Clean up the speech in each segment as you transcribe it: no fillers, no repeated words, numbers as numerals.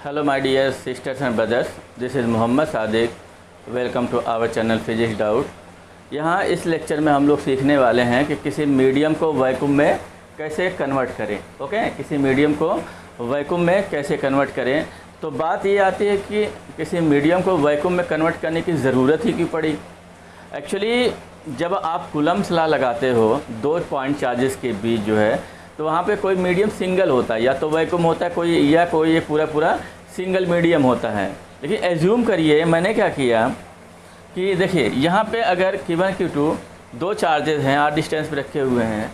Hello my dear sisters and brothers, this is Mohammad Sadiq. Welcome to our channel physics doubt. यहाँ इस lecture में हम लोग सीखने वाले हैं कि किसी मीडियम को वैक्यूम में कैसे कन्वर्ट करें। ओके, किसी मीडियम को वैक्यूम में कैसे कन्वर्ट करें। तो बात ये आती है कि किसी मीडियम को वैक्यूम में कन्वर्ट करने की ज़रूरत ही क्यों पड़ी। एक्चुअली जब आप कूलम्ब्स लॉ लगाते हो दो पॉइंट चार्जेस के बीच जो है, तो वहाँ पे कोई मीडियम सिंगल होता है, या तो वैक्यूम होता है कोई, या कोई ये पूरा सिंगल मीडियम होता है। लेकिन एज्यूम करिए मैंने क्या किया कि देखिए यहाँ पे अगर Q1 Q2 दो चार्जेस हैं आर डिस्टेंस पे रखे हुए हैं,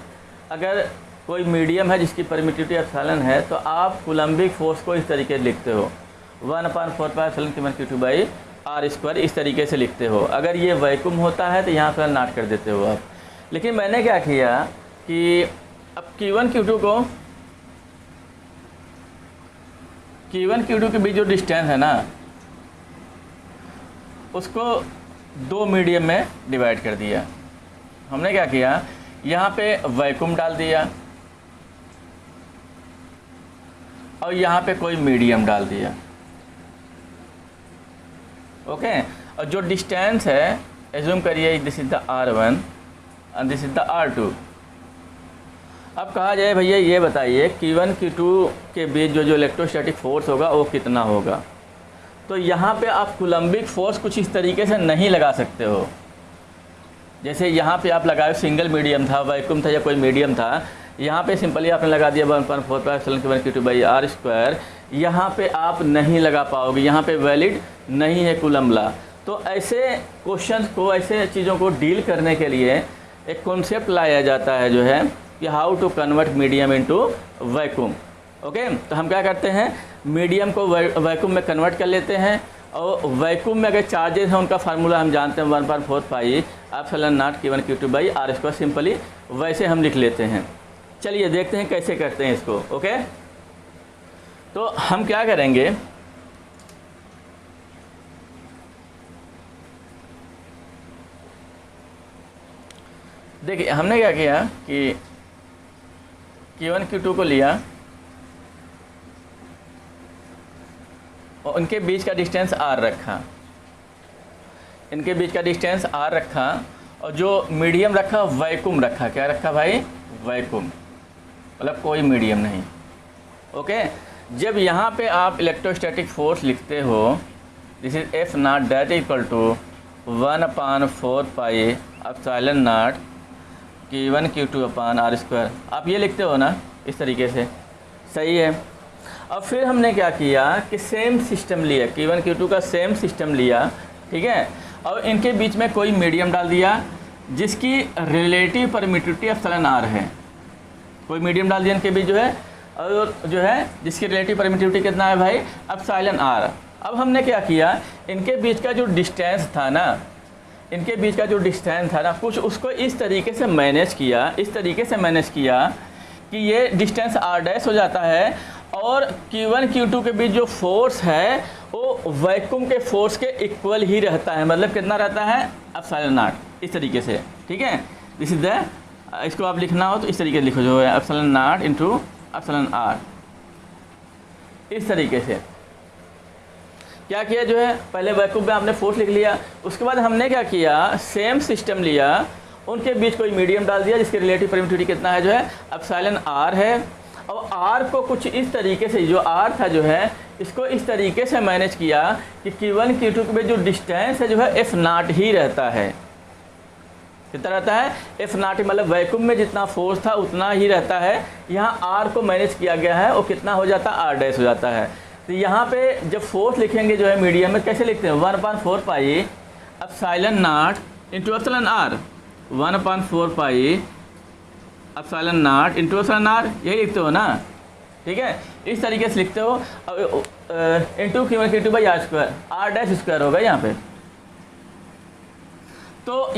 अगर कोई मीडियम है जिसकी परमिटिविटी एप्सिलॉन है, तो आप कूलम्बिक फोर्स को इस तरीके से लिखते हो 1/4 Q1 Q2 by are square, इस तरीके से लिखते हो। अगर ये वैक्यूम होता है तो यहाँ पर नॉट कर देते हो आप। लेकिन मैंने क्या किया कि अब Q1 Q2 के बीच जो डिस्टेंस है ना, उसको दो मीडियम में डिवाइड कर दिया। हमने क्या किया, यहाँ पे वैक्यूम डाल दिया और यहाँ पे कोई मीडियम डाल दिया। ओके, और जो डिस्टेंस है एज्यूम करिए this is the R1 and this is the R2। अब कहा जाए भैया ये बताइए Q1 Q2 के बीच जो इलेक्ट्रोस्टैटिक फोर्स होगा वो कितना होगा। तो यहाँ पे आप कूलम्बिक फोर्स कुछ इस तरीके से नहीं लगा सकते हो। जैसे यहाँ पे आप लगाए सिंगल मीडियम था, वैक्यूम था या कोई मीडियम था, यहाँ पे सिंपली आपने लगा दिया 1/4 Q1 Q2 by are square. यहाँ पे आप नहीं लगा पाओगे, यहाँ पे वैलिड नहीं है कूलम्ब लॉ। तो ऐसे क्वेश्चन को, ऐसे चीज़ों को डील करने के लिए एक कॉन्सेप्ट लाया जाता है जो है कि how to convert medium into vacuum. Okay, तो हम क्या करते हैं, मीडियम को वैक्यूम में कन्वर्ट कर लेते हैं। और वैक्यूम में अगर चार्जेस हैं उनका फार्मूला हम जानते हैं 1/4 pi epsilon naught Q1 Q2 by are square, simply वैसे हम लिख लेते हैं। चलिए देखते हैं कैसे करते हैं इसको। ओके, तो हम क्या करेंगे, देखिए हमने क्या किया कि Q1 Q2 को लिया और उनके बीच का डिस्टेंस R रखा, इनके बीच का डिस्टेंस R रखा, और जो मीडियम रखा वैक्यूम रखा। क्या रखा भाई, वैक्यूम, मतलब कोई मीडियम नहीं। ओके, जब यहाँ पे आप इलेक्ट्रोस्टैटिक फोर्स लिखते हो this is F naught that equal to 1/4 pi epsilon naught Q1 Q2 upon r square, आप ये लिखते हो ना इस तरीके से, सही है। अब फिर हमने क्या किया कि सेम सिस्टम लिया, Q1 Q2 का सेम सिस्टम लिया, ठीक है, और इनके बीच में कोई मीडियम डाल दिया जिसकी रिलेटिव परमिटिविटी एप्सिलॉन आर है। कोई मीडियम डाल दिया इनके बीच जो है, और जो है जिसकी रिलेटिव परमिटिविटी कितना है भाई, एप्सिलॉन आर। अब हमने क्या किया, इनके बीच का जो डिस्टेंस था ना, इनके बीच का जो डिस्टेंस था ना, कुछ उसको इस तरीके से मैनेज किया, इस तरीके से मैनेज किया कि ये डिस्टेंस R डैश हो जाता है, और Q1 Q2 के बीच जो फोर्स है वो वैक्यूम के फोर्स के इक्वल ही रहता है। मतलब कितना रहता है, एप्सिलॉन नॉट, इस तरीके से, ठीक है। दिस इज द, इसको आप लिखना हो तो इस तरीके से लिखो, जो है epsilon naught into epsilon r, इस तरीके से। क्या किया, जो है पहले वैक्यूम में आपने फोर्स लिख लिया, उसके बाद हमने क्या किया, सेम सिस्टम लिया, उनके बीच कोई मीडियम डाल दिया जिसकी रिलेटिव परमिटिविटी कितना है, जो है एप्सिलॉन आर है। और आर को कुछ इस तरीके से, जो आर था जो है इसको इस तरीके से मैनेज किया कि Q1 Q2 के बीच जो डिस्टेंस है जो है F नॉट ही रहता है। कितना रहता है, F नॉट, मतलब वैक्यूम में जितना फोर्स था उतना ही रहता है। यहाँ आर को मैनेज किया गया है, वो कितना हो जाता है, R डैश हो जाता है। तो यहाँ पे जब फोर्स लिखेंगे जो है मीडियम में, कैसे लिखते हैं, 1/4 pi epsilon naught into epsilon r, 1/4 pi epsilon naught into epsilon r, यही लिखते हो ना, ठीक है, इस तरीके से लिखते हो। Into Q1 Q2 by are square, r dash square होगा यहाँ पे। तो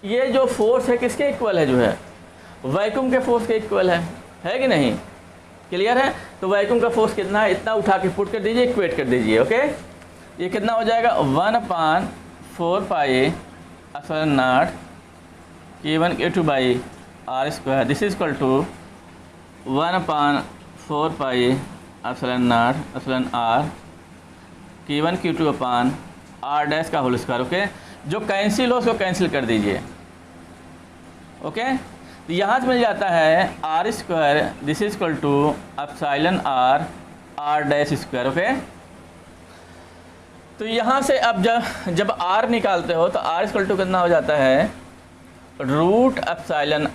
ये जो फोर्स है किसके इक्वल है, जो है वैक्यूम के फोर्स के इक्वल है कि नहीं, क्लियर है। तो वैक्यूम का फोर्स कितना है, इतना उठा के पुट कर दीजिए, इक्वेट कर दीजिए। ओके, ये कितना हो जाएगा, 1/4 pi epsilon naught Q1 Q2 by are square, this is equal to 1/4 pi epsilon naught epsilon R Q1 Q2 upon R dash का होल स्क्वायर। ओके, जो कैंसिल हो उसको कैंसिल कर दीजिए। ओके, तो यहाँ से मिल जाता है R square this is equal to epsilon R dash square. Okay, तो यहाँ से अब जब R निकालते हो तो R इक्वल टू कितना हो जाता है, root epsilon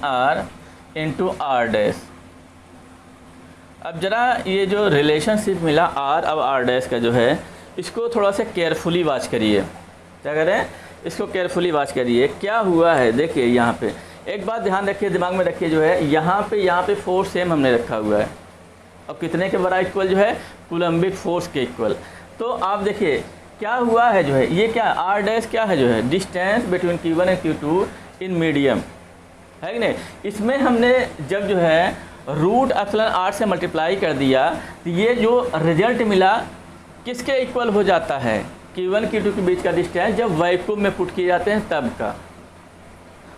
R into R dash. अब जरा ये जो रिलेशनशिप मिला R अब R डैश का जो है, इसको थोड़ा सा केयरफुली वॉच करिए। क्या करें, इसको केयरफुली वॉच करिए। क्या हुआ है देखिए, यहाँ पे एक बात ध्यान रखिए, दिमाग में रखिए, जो है यहाँ पे फोर्स सेम हमने रखा हुआ है और कितने के बराबर इक्वल, जो है कूलम्बिक फोर्स के इक्वल। तो आप देखिए क्या हुआ है, जो है ये क्या R डैश क्या है, जो है distance between Q1 and Q2 in medium, है कि नहीं। इसमें हमने जब जो है रूट एप्सिलॉन R से मल्टीप्लाई कर दिया तो ये जो रिजल्ट मिला किसके इक्वल हो जाता है, Q1 Q2 के बीच का डिस्टेंस जब वैक्यूम में पुट किए जाते हैं तब का,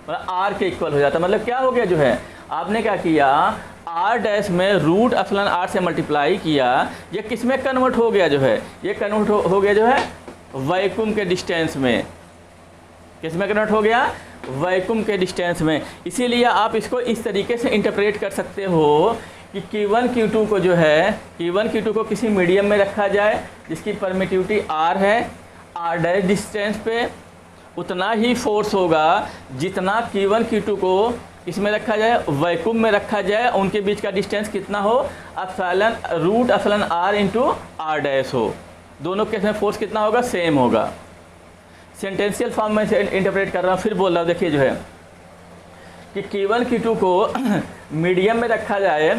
मतलब R के इक्वल हो जाता है। मतलब क्या हो गया, जो है आपने क्या किया, R डैश में रूट एप्सिलॉन R से मल्टीप्लाई किया, ये किस में कन्वर्ट हो गया, जो है ये कन्वर्ट हो गया जो है वैक्यूम के डिस्टेंस में। किस में कन्वर्ट हो गया, वैक्यूम के डिस्टेंस में। इसीलिए आप इसको इस तरीके से इंटरप्रेट कर सकते हो कि Q1 Q2 को जो है, Q1 Q2 को किसी मीडियम में रखा जाए जिसकी परमिटिविटी R है, R डैश डिस्टेंस पे उतना ही फोर्स होगा जितना Q1 Q2 को इसमें रखा जाए, वैक्यूम में रखा जाए, उनके बीच का डिस्टेंस कितना हो, epsilon root epsilon R into R dash हो। दोनों केस में फोर्स कितना होगा, सेम होगा। सेंटेंशियल फॉर्म में से इंटरप्रेट कर रहा हूँ, फिर बोल रहा हूँ। देखिए जो है कि Q1 Q2 को मीडियम में रखा जाए,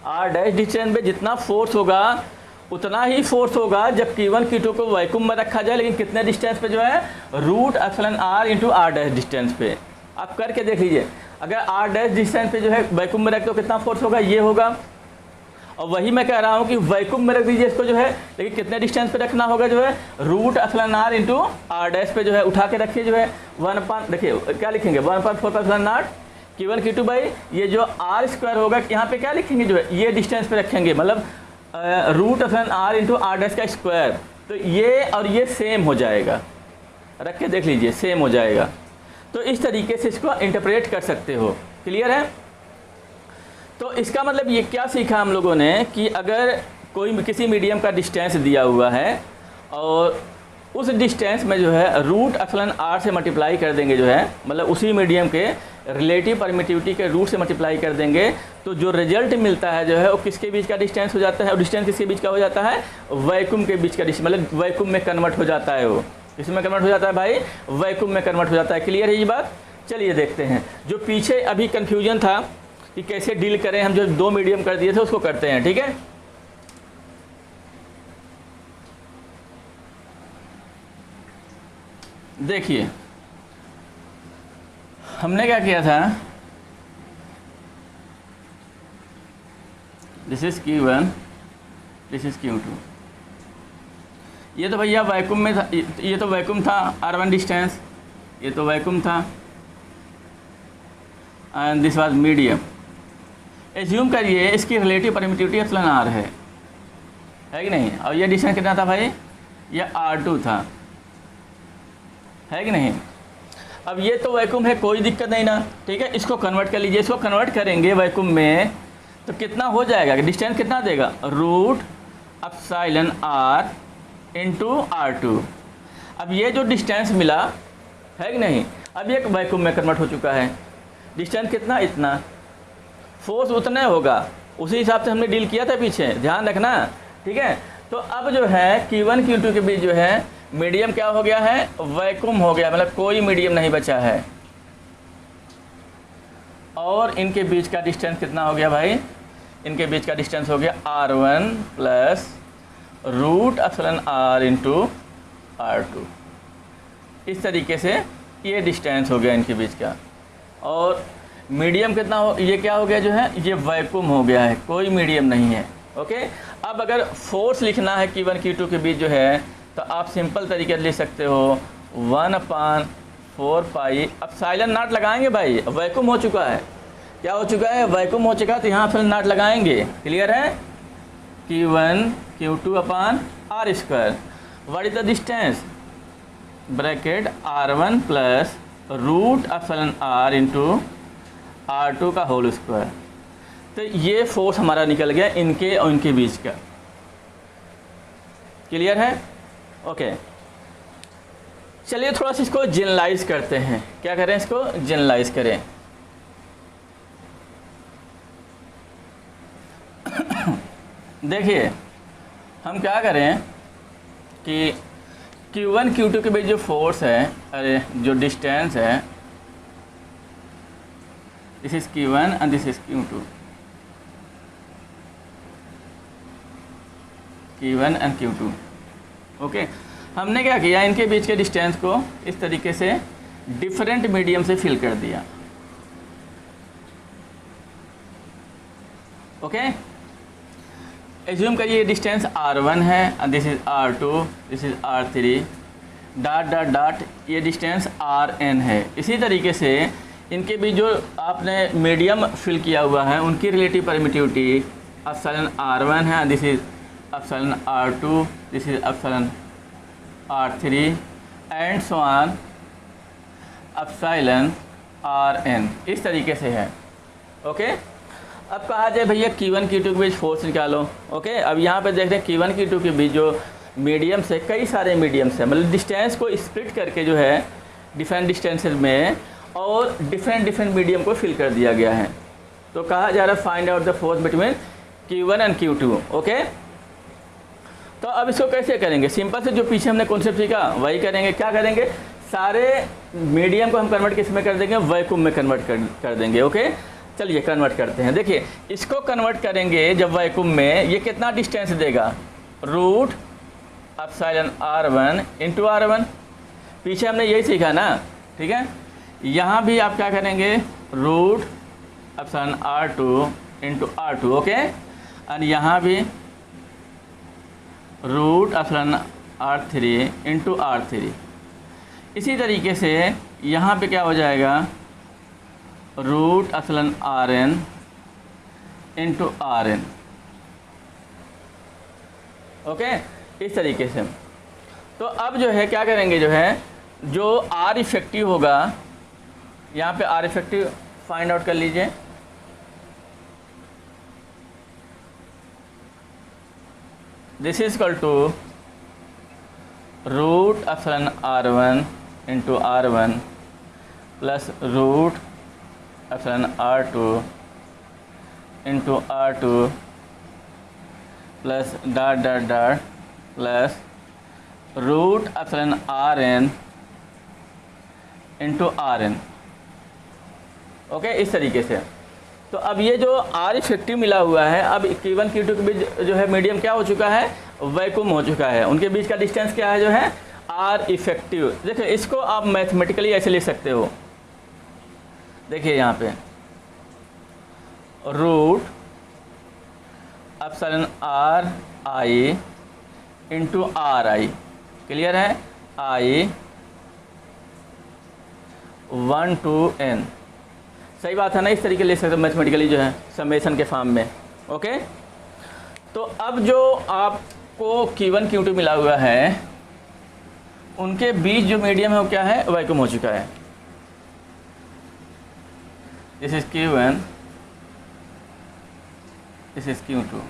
R डैश डिस्टेंस पे जितना फोर्स होगा उतना ही फोर्स होगा जब Q1 Q2 को वैक्यूम में रखा जाए, लेकिन कितने डिस्टेंस पे, जो है root epsilon R into R dash distance पे। आप करके देख लीजिए, अगर R डैश डिस्टेंस पे जो है वैक्यूम में रखते हो कितना फोर्स होगा, ये होगा। और वही मैं कह रहा हूँ कि वैक्यूम में रख दीजिए इसको, जो है लेकिन कितने डिस्टेंस पे रखना होगा, जो है root epsilon R into R dash पे जो है उठा के रखिए, जो है 1 देखिए क्या लिखेंगे 1/4 epsilon naught Q1 Q2 by ये जो R स्क्वायर होगा, यहाँ पे क्या लिखेंगे, जो है ये डिस्टेंस पे रखेंगे, मतलब root epsilon R into R dash का स्क्वायर। तो ये और ये सेम हो जाएगा, रख के देख लीजिए सेम हो जाएगा। तो इस तरीके से इसको इंटरप्रेट कर सकते हो। क्लियर है। तो इसका मतलब ये क्या सीखा हम लोगों ने कि अगर कोई किसी मीडियम का डिस्टेंस दिया हुआ है और उस डिस्टेंस में जो है रूट एप्सिलॉन R से मल्टीप्लाई कर देंगे, जो है मतलब उसी मीडियम के रिलेटिव परमिटिविटी के रूट से मल्टीप्लाई कर देंगे, तो जो रिजल्ट मिलता है जो है वो किसके बीच का डिस्टेंस हो जाता है, और डिस्टेंस किसके बीच का हो जाता है, वैक्यूम के बीच का डिस्टेंस, मतलब वैक्यूम में कन्वर्ट हो जाता है। वो किसमें कन्वर्ट हो जाता है भाई, वैक्यूम में कन्वर्ट हो जाता है। क्लियर है ये बात। चलिए देखते हैं, जो पीछे अभी कन्फ्यूजन था कि कैसे डील करें, हम जो 2 मीडियम कर दिए थे उसको करते हैं। ठीक है, देखिए हमने क्या किया था, this is Q1 this is Q2। ये तो भैया वैक्यूम में था, ये तो वैक्यूम था R1 डिस्टेंस, ये तो वैक्यूम था and this was medium. Assume करिए इसकी रिलेटिव परमिटिविटी एप्सिलॉन R है कि नहीं, और ये डिस्टेंस कितना था भाई, ये R2 था, है कि नहीं। अब ये तो वैक्यूम है, कोई दिक्कत नहीं ना, ठीक है। इसको कन्वर्ट कर लीजिए, इसको कन्वर्ट करेंगे वैक्यूम में तो कितना हो जाएगा, डिस्टेंस कितना देगा, root epsilon R into R2। अब ये जो डिस्टेंस मिला है कि नहीं, अब ये वैक्यूम में कन्वर्ट हो चुका है, डिस्टेंस कितना, इतना, फोर्स उतना होगा, उसी हिसाब से हमने डील किया था पीछे, ध्यान रखना। ठीक है, तो अब जो है Q1 Q2 के बीच जो है मीडियम क्या हो गया है, वैक्यूम हो गया, मतलब कोई मीडियम नहीं बचा है। और इनके बीच का डिस्टेंस कितना हो गया भाई, इनके बीच का डिस्टेंस हो गया R1 plus root epsilon R into R2। इस तरीके से ये डिस्टेंस हो गया इनके बीच का। और मीडियम कितना हो, ये क्या हो गया, जो है ये वैक्यूम हो गया है, कोई मीडियम नहीं है। ओके, अब अगर फोर्स लिखना है Q1 Q2 के बीच जो है, तो आप सिंपल तरीके से लिख सकते हो 1/4 पाई, अब साइलेंट नॉट लगाएंगे भाई, वैक्यूम हो चुका है, क्या हो चुका है, वैक्यूम हो चुका है, तो यहाँ एप्सिलॉन नॉट लगाएंगे। क्लियर है, Q1 Q2 upon R square. What is the distance, bracket R1 plus root epsilon R into R2 का होल स्क्वायर। तो ये फोर्स हमारा निकल गया इनके और इनके बीच का। क्लियर है, ओके। चलिए थोड़ा सा इसको जनरलाइज करते हैं। क्या करें, इसको जनरलाइज करें। देखिए हम क्या करें कि Q1 Q2 के बीच जो फोर्स है, अरे जो डिस्टेंस है, this is Q1 and this is Q2, Q1 and Q2। Okay, हमने क्या किया, इनके बीच के डिस्टेंस को इस तरीके से डिफरेंट मीडियम से फिल कर दिया। ओके, एज्यूम करिए ये डिस्टेंस R1 है and this is R2, this is R3, dot dot dot, ये डिस्टेंस Rn है। इसी तरीके से इनके बीच जो आपने मीडियम फिल किया हुआ है उनकी रिलेटिव परमिटिविटी एप्सिलॉन R1 है, this is epsilon R2, this is epsilon R3 and so on epsilon Rn, इस तरीके से है। ओके, अब कहा जाए भैया Q1 Q2 के बीच फोर्स निकालो। ओके, अब यहाँ पे देख रहे हैं Q1 Q2 के बीच जो मीडियम्स है, कई सारे मीडियम्स है, मतलब डिस्टेंस को स्प्लिट करके जो है डिफरेंट डिस्टेंसेज में और डिफरेंट मीडियम को फिल कर दिया गया है। तो कहा जा रहा है find out the force between Q1 and Q2। Okay, तो अब इसको कैसे करेंगे, सिंपल से जो पीछे हमने कॉन्सेप्ट सीखा वही करेंगे। क्या करेंगे, सारे मीडियम को हम कन्वर्ट किस में कर देंगे, वैक्यूम में कन्वर्ट कर देंगे। ओके, चलिए कन्वर्ट करते हैं। देखिए इसको कन्वर्ट करेंगे जब वैक्यूम में, ये कितना डिस्टेंस देगा, root epsilon R1 into R1। पीछे हमने यही सीखा ना, ठीक है। यहाँ भी आप क्या करेंगे, root epsilon R2 into R2। Okay, और यहाँ भी root epsilon R3 into R3। इसी तरीके से यहाँ पे क्या हो जाएगा, root epsilon Rn into Rn। Okay, इस तरीके से। तो अब जो है क्या करेंगे, जो है जो R इफेक्टिव होगा, यहाँ पे R इफेक्टिव फाइंड आउट कर लीजिए। This is equal to root epsilon R1 into R1 plus root epsilon R2 into R2 plus dot dot dot plus root epsilon Rn into Rn। Okay, इस तरीके से। तो अब ये जो R इफेक्टिव मिला हुआ है, अब Q1 Q2 के बीच जो है मीडियम क्या हो चुका है, वैक्यूम हो चुका है। उनके बीच का डिस्टेंस क्या है, जो है R इफेक्टिव। देखिए इसको आप मैथमेटिकली ऐसे लिख सकते हो। देखिए यहाँ पे root epsilon RI into RI। Clear है, I 1 to n। सही बात है ना, इस तरीके लिख सकते हो मैथमेटिकली जो है समेशन के फॉर्म में। ओके, तो अब जो आपको Q1 Q2 मिला हुआ है, उनके बीच जो मीडियम है वो क्या है, वैक्यूम हो चुका है। This is Q1, this is Q2।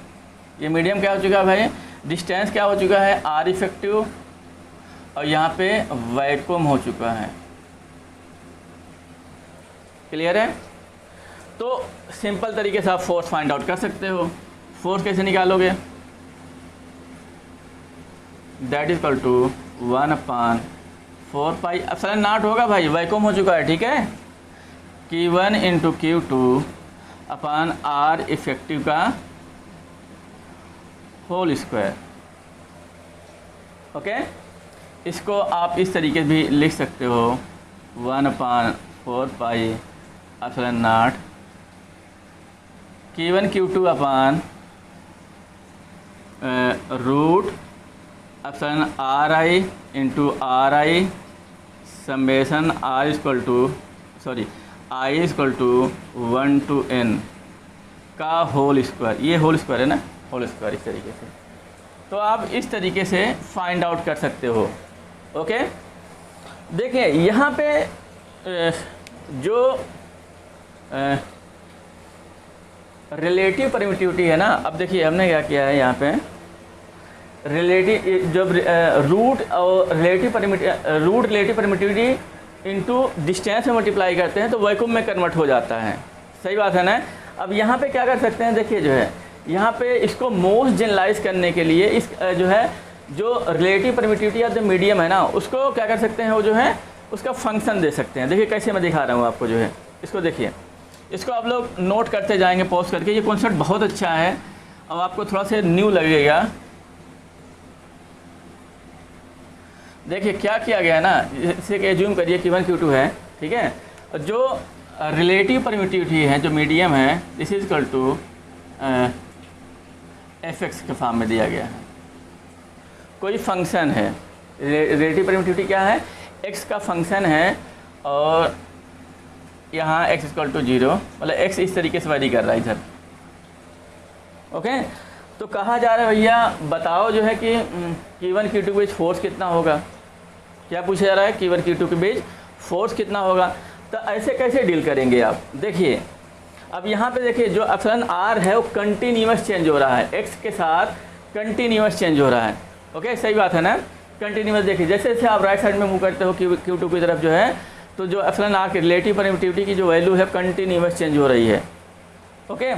ये मीडियम क्या हो चुका है भाई, डिस्टेंस क्या हो चुका है, R इफेक्टिव, और यहाँ पे वैक्यूम हो चुका है। क्लियर है। तो सिंपल तरीके से आप फोर्स फाइंड आउट कर सकते हो। फोर्स कैसे निकालोगे, that is equal to 1/4 pi epsilon naught होगा भाई, वैक्यूम हो चुका है, ठीक है। Q1 into Q2 upon R effective का होल स्क्वायर। ओके, इसको आप इस तरीके से भी लिख सकते हो, 1/4 pi epsilon naught Q1 Q2 upon root epsilon RI into RI summation R equal to I equal to 1 to n का होल स्क्वायर, ये होल स्क्वायर है ना, होल स्क्वायर इस तरीके से। तो आप इस तरीके से फाइंड आउट कर सकते हो। ओके, देखिए यहाँ पे जो रिलेटिव परमिटिविटी है ना, अब देखिए हमने क्या किया है यहाँ पे, रिलेटिव जब रूट और रिलेटिव परमिटिविटी इनटू डिस्टेंस में मल्टीप्लाई करते हैं तो वैक्यूम में कन्वर्ट हो जाता है। सही बात है ना। अब यहाँ पे क्या कर सकते हैं, देखिए जो है यहाँ पे इसको मोस्ट जनरलाइज करने के लिए इस जो है जो रिलेटिव परमिटिविटी या जो मीडियम है ना, उसको क्या कर सकते हैं, वो जो है उसका फंक्शन दे सकते हैं। देखिए कैसे मैं दिखा रहा हूँ आपको, जो है इसको देखिए, इसको आप लोग नोट करते जाएंगे पॉज करके। ये कॉन्सेप्ट बहुत अच्छा है, अब आपको थोड़ा सा न्यू लगेगा। देखिए क्या किया गया है ना, इसे एज्यूम करिए Q1 Q2 है, ठीक है। और जो रिलेटिव परमिटिविटी है, जो मीडियम है, this is equal to fx के फॉर्म में दिया गया है। कोई फंक्शन है, रिलेटिव परमिटिविटी क्या है, x का फंक्शन है, और यहाँ x इक्वल टू 0, मतलब x इस तरीके से वेरी कर रहा है इधर। ओके, तो कहा जा रहा है भैया बताओ जो है कि Q1 Q2 के बीच फोर्स कितना होगा। क्या पूछा जा रहा है, Q1 Q2 के बीच फोर्स कितना होगा। तो ऐसे कैसे डील करेंगे आप, देखिए अब यहाँ पे देखिए जो एप्सिलॉन r है वो कंटिन्यूअस चेंज हो रहा है, x के साथ कंटिन्यूअस चेंज हो रहा है। ओके, सही बात है ना, कंटिन्यूअस। देखिए जैसे जैसे आप राइट साइड में मूव करते हो Q2 की तरफ जो है, तो जो एप्सिलॉन r की रिलेटिव परमिटिविटी की जो वैल्यू है कंटिन्यूअस चेंज हो रही है। ओके,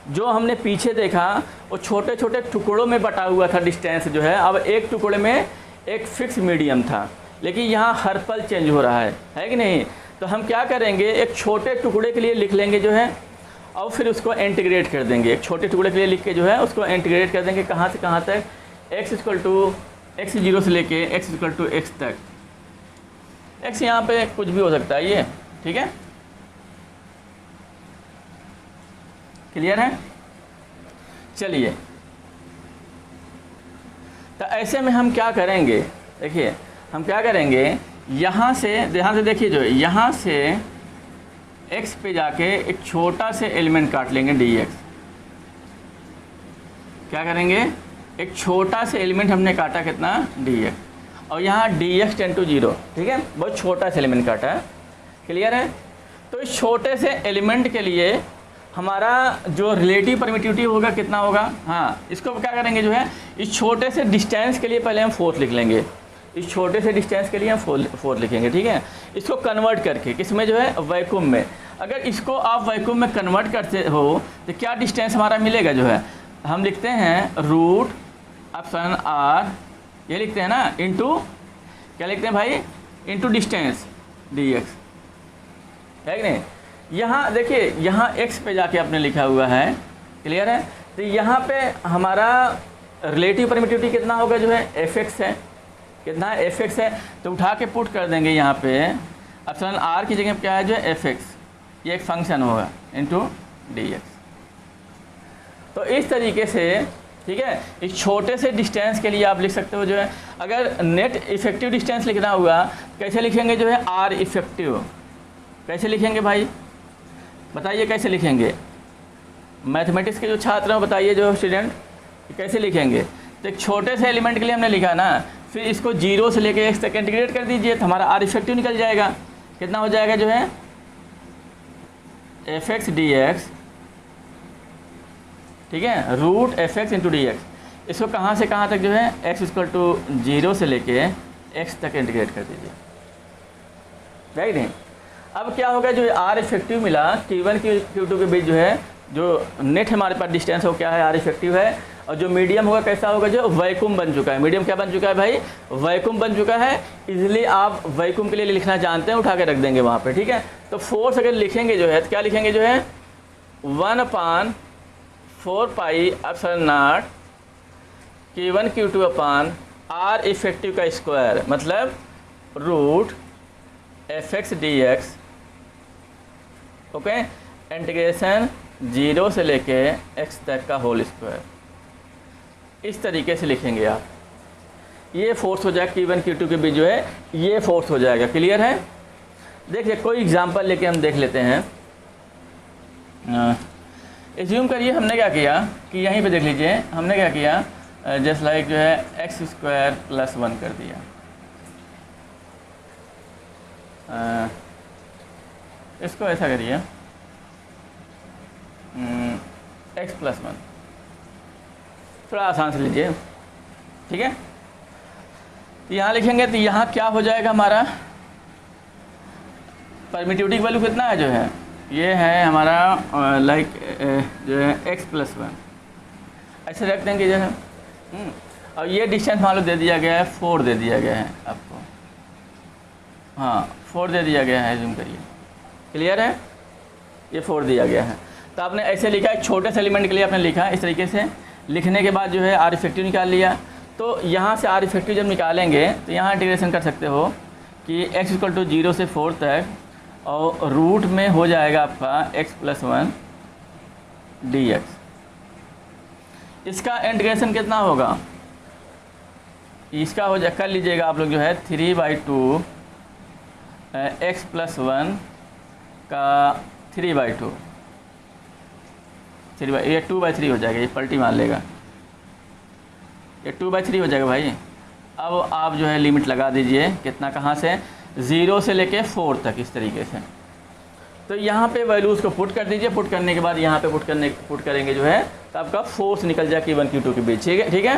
जो हमने पीछे देखा वो छोटे छोटे टुकड़ों में बटा हुआ था डिस्टेंस जो है, अब एक टुकड़े में एक फिक्स मीडियम था, लेकिन यहाँ हर पल चेंज हो रहा है कि नहीं। तो हम क्या करेंगे, एक छोटे टुकड़े के लिए लिख लेंगे जो है, और फिर उसको इंटीग्रेट कर देंगे। एक छोटे टुकड़े के लिए लिख के जो है उसको इंटीग्रेट कर देंगे, कहाँ से कहाँ तक, x इक्वल टू x0 से लेके x इक्वल टू x तक। x यहाँ पे कुछ भी हो सकता है ये, ठीक है, क्लियर है। चलिए, तो ऐसे में हम क्या करेंगे, देखिए हम क्या करेंगे, यहाँ से देखिए जो यहाँ से x पे जाके एक छोटा से एलिमेंट काट लेंगे dx। क्या करेंगे, एक छोटा से एलिमेंट हमने काटा कितना, dx, और यहाँ dx टेंड टू 0, ठीक है, बहुत छोटा से एलिमेंट काटा है, क्लियर है। तो इस छोटे से एलिमेंट के लिए हमारा जो रिलेटिव परमिटिविटी होगा कितना होगा, हाँ, इसको क्या करेंगे जो है, इस छोटे से डिस्टेंस के लिए पहले हम फोर्स लिख लेंगे, इस छोटे से डिस्टेंस के लिए हम फोर्स लिखेंगे, ठीक है। इसको कन्वर्ट करके किस में जो है, वैक्यूम में। अगर इसको आप वैक्यूम में कन्वर्ट करते हो तो क्या डिस्टेंस हमारा मिलेगा जो है, हम लिखते हैं रूट एप्सिलॉन r, ये लिखते हैं ना, इंटू क्या लिखते हैं भाई, इंटू डिस्टेंस dx, है कि नहीं। यहाँ देखिए यहाँ x पे जाके आपने लिखा हुआ है, क्लियर है। तो यहाँ पे हमारा रिलेटिव परमिटिविटी कितना होगा जो है, fx है, कितना है, fx है। तो उठा के पुट कर देंगे यहाँ पे, एप्सिलॉन r की जगह क्या है जो है fx, ये एक फंक्शन होगा, इंटू dx। तो इस तरीके से, ठीक है, इस छोटे से डिस्टेंस के लिए आप लिख सकते हो जो है। अगर नेट इफेक्टिव डिस्टेंस लिखना हुआ कैसे लिखेंगे जो है, r इफेक्टिव कैसे लिखेंगे भाई, बताइए कैसे लिखेंगे। मैथमेटिक्स के जो छात्र हैं बताइए, जो स्टूडेंट, कैसे लिखेंगे। तो एक छोटे से एलिमेंट के लिए हमने लिखा ना, फिर इसको 0 से लेके x तक इंटीग्रेट कर दीजिए तो हमारा r इफेक्टिव निकल जाएगा। कितना हो जाएगा जो है, fx dx, ठीक है, रूट fx इंटू dx। इसको कहाँ से कहाँ तक जो है, x इक्वल टू 0 से लेके x तक इंटीग्रेट कर दीजिए, राइट नहीं। अब क्या होगा, जो r इफेक्टिव मिला Q1 Q2 के बीच जो है, जो नेट हमारे पास डिस्टेंस हो क्या है, r इफेक्टिव है। और जो मीडियम होगा कैसा होगा, जो वैक्यूम बन चुका है। मीडियम क्या बन चुका है भाई, वैक्यूम बन चुका है। इसलिए आप वैक्यूम के लिए लिखना जानते हैं, उठा के रख देंगे वहाँ पे, ठीक है। तो फोर्स अगर लिखेंगे जो है, तो क्या लिखेंगे जो है, 1/4 pi epsilon naught Q1 Q2 upon r effective का स्क्वायर, मतलब root fx dx, okay, integration 0 से लेके x तक का होल स्क्वायर। इस तरीके से लिखेंगे आप, ये फोर्स हो जाएगा Q1 Q2 के बीच जो है, ये फोर्स हो जाएगा, क्लियर है। देखिए कोई एग्जांपल लेके हम देख लेते हैं। एज्यूम करिए हमने क्या किया कि यहीं पे देख लीजिए हमने क्या किया, जस्ट लाइक जो है x² + 1 कर दिया। इसको ऐसा करिए x + 1, थोड़ा आसान से लीजिए, ठीक है। तो यहाँ लिखेंगे तो यहाँ क्या हो जाएगा हमारा परमिटिविटी की वैल्यू कितना है जो है, ये है हमारा लाइक जो है x + 1, ऐसे रख देंगे जो है। और ये डिस्टेंस मान लो दे दिया गया है 4 दे दिया गया है आपको, हाँ 4 दे दिया गया है, जूम करिए, क्लियर है, ये 4 दिया गया है। तो आपने ऐसे लिखा, एक छोटे से एलिमेंट के लिए आपने लिखा इस तरीके से, लिखने के बाद जो है आर इफेक्टिव निकाल लिया। तो यहाँ से आर इफेक्टिव जब निकालेंगे तो यहाँ इंटीग्रेशन कर सकते हो कि x = 0 से 4 तक, और रूट में हो जाएगा आपका x + 1 dx। इसका इंटीग्रेशन कितना होगा, इसका हो जाए कर लीजिएगा आप लोग जो है 3/2 x + 1 का 3/2, ये 2/3 हो जाएगा, ये पलटी मान लेगा, ये 2/3 हो जाएगा भाई। अब आप जो है लिमिट लगा दीजिए, कितना, कहाँ से, 0 से लेके 4 तक, इस तरीके से। तो यहाँ पे वैल्यूज़ को पुट कर दीजिए, पुट करने के बाद यहाँ पे पुट करेंगे जो है तो आपका फोर्स निकल जाए Q1 Q2 के बीच, ठीक है।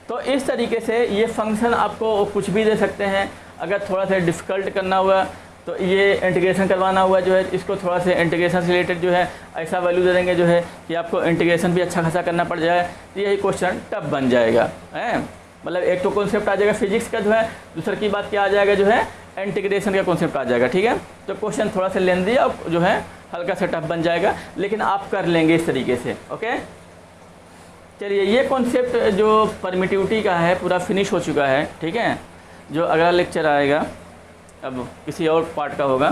तो इस तरीके से ये फंक्शन आपको कुछ भी दे सकते हैं। अगर थोड़ा सा डिफ़िकल्ट करना हुआ तो ये इंटीग्रेशन करवाना हुआ जो है, इसको थोड़ा सा इंटीग्रेशन से रिलेटेड जो है ऐसा वैल्यू दे देंगे जो है कि आपको इंटीग्रेशन भी अच्छा खासा करना पड़ जाए, तो यही क्वेश्चन टफ बन जाएगा, है। मतलब एक तो कॉन्सेप्ट आ जाएगा फिजिक्स का जो है, दूसरा की बात क्या आ जाएगा जो है इंटीग्रेशन का कॉन्सेप्ट आ जाएगा, ठीक है। तो क्वेश्चन थोड़ा सा लेंदी और जो है हल्का सा टफ बन जाएगा, लेकिन आप कर लेंगे इस तरीके से, ओके। चलिए ये कॉन्सेप्ट जो परमिटिविटी का है पूरा फिनिश हो चुका है, ठीक है। जो अगला लेक्चर आएगा अब किसी और पार्ट का होगा।